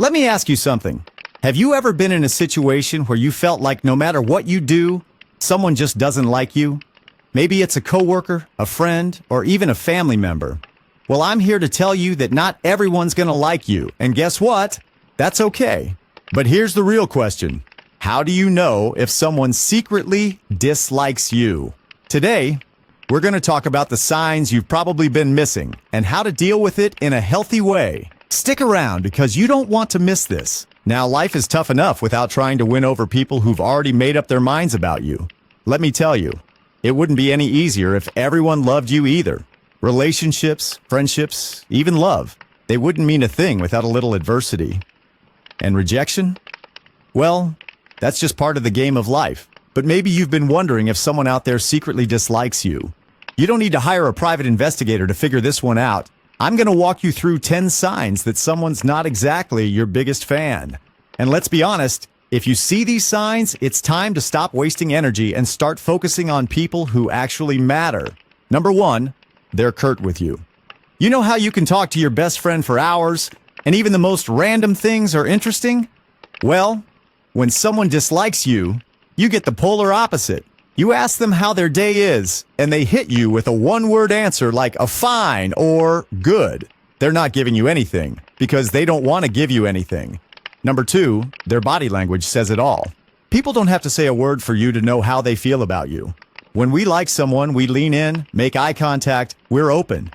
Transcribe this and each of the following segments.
Let me ask you something. Have you ever been in a situation where you felt like no matter what you do, someone just doesn't like you? Maybe it's a coworker, a friend, or even a family member. Well, I'm here to tell you that not everyone's going to like you, and guess what? That's okay. But here's the real question. How do you know if someone secretly dislikes you? Today, we're going to talk about the signs you've probably been missing and how to deal with it in a healthy way. Stick around because you don't want to miss this. Now, life is tough enough without trying to win over people who've already made up their minds about you. Let me tell you, it wouldn't be any easier if everyone loved you either. Relationships, friendships, even love, they wouldn't mean a thing without a little adversity. And rejection? Well, that's just part of the game of life. But maybe you've been wondering if someone out there secretly dislikes you. You don't need to hire a private investigator to figure this one out. I'm going to walk you through 10 signs that someone's not exactly your biggest fan. And let's be honest, if you see these signs, it's time to stop wasting energy and start focusing on people who actually matter. Number 1, they're curt with you. You know how you can talk to your best friend for hours, and even the most random things are interesting? Well, when someone dislikes you, you get the polar opposite. You ask them how their day is, and they hit you with a one-word answer like a fine or good. They're not giving you anything because they don't want to give you anything. Number 2, their body language says it all. People don't have to say a word for you to know how they feel about you. When we like someone, we lean in, make eye contact, we're open.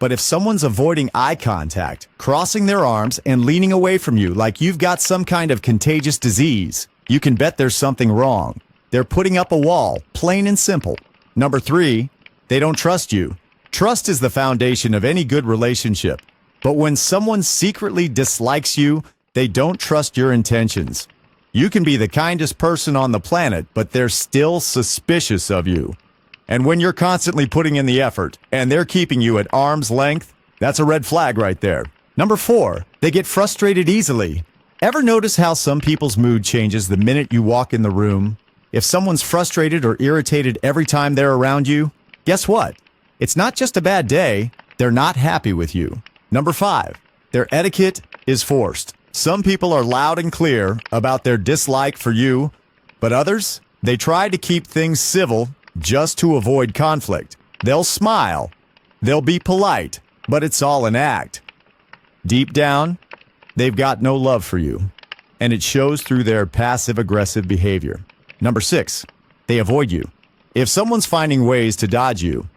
But if someone's avoiding eye contact, crossing their arms, and leaning away from you like you've got some kind of contagious disease, you can bet there's something wrong. They're putting up a wall, plain and simple. Number 3, they don't trust you. Trust is the foundation of any good relationship. But when someone secretly dislikes you, they don't trust your intentions. You can be the kindest person on the planet, but they're still suspicious of you. And when you're constantly putting in the effort and they're keeping you at arm's length, that's a red flag right there. Number 4, they get frustrated easily. Ever notice how some people's mood changes the minute you walk in the room? If someone's frustrated or irritated every time they're around you, guess what? It's not just a bad day, they're not happy with you. Number 5, their etiquette is forced. Some people are loud and clear about their dislike for you, but others, they try to keep things civil just to avoid conflict. They'll smile, they'll be polite, but it's all an act. Deep down, they've got no love for you, and it shows through their passive-aggressive behavior. Number 6, they avoid you. If someone's finding ways to dodge you,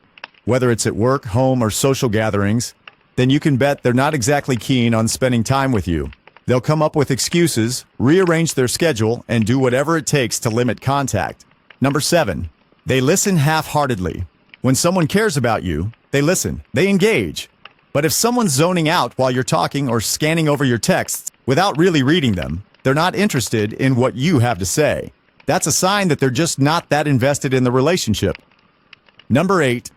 whether it's at work, home, or social gatherings, then you can bet they're not exactly keen on spending time with you. They'll come up with excuses, rearrange their schedule, and do whatever it takes to limit contact. Number 7, they listen half-heartedly. When someone cares about you, they listen, they engage. But if someone's zoning out while you're talking or scanning over your texts without really reading them, they're not interested in what you have to say. That's a sign that they're just not that invested in the relationship. Number 8,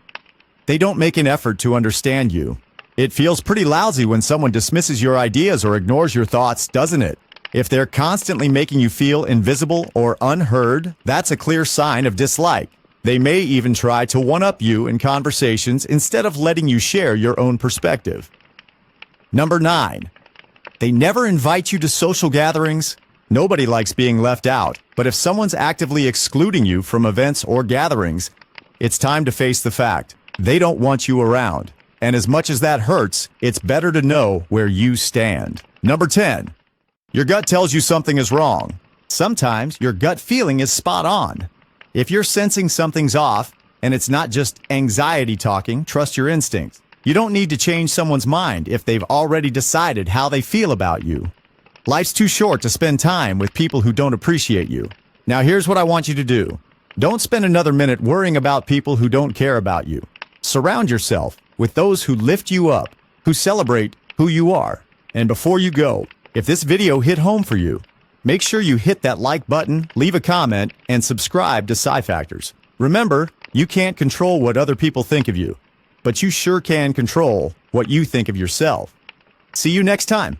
they don't make an effort to understand you. It feels pretty lousy when someone dismisses your ideas or ignores your thoughts, doesn't it? If they're constantly making you feel invisible or unheard, that's a clear sign of dislike. They may even try to one-up you in conversations instead of letting you share your own perspective. Number 9, they never invite you to social gatherings. Nobody likes being left out, but if someone's actively excluding you from events or gatherings, it's time to face the fact they don't want you around. And as much as that hurts, it's better to know where you stand. Number 10, your gut tells you something is wrong. Sometimes your gut feeling is spot on. If you're sensing something's off, and it's not just anxiety talking, trust your instincts. You don't need to change someone's mind if they've already decided how they feel about you. Life's too short to spend time with people who don't appreciate you. Now here's what I want you to do. Don't spend another minute worrying about people who don't care about you. Surround yourself with those who lift you up, who celebrate who you are. And before you go, if this video hit home for you, make sure you hit that like button, leave a comment, and subscribe to Sci Factors. Remember, you can't control what other people think of you, but you sure can control what you think of yourself. See you next time.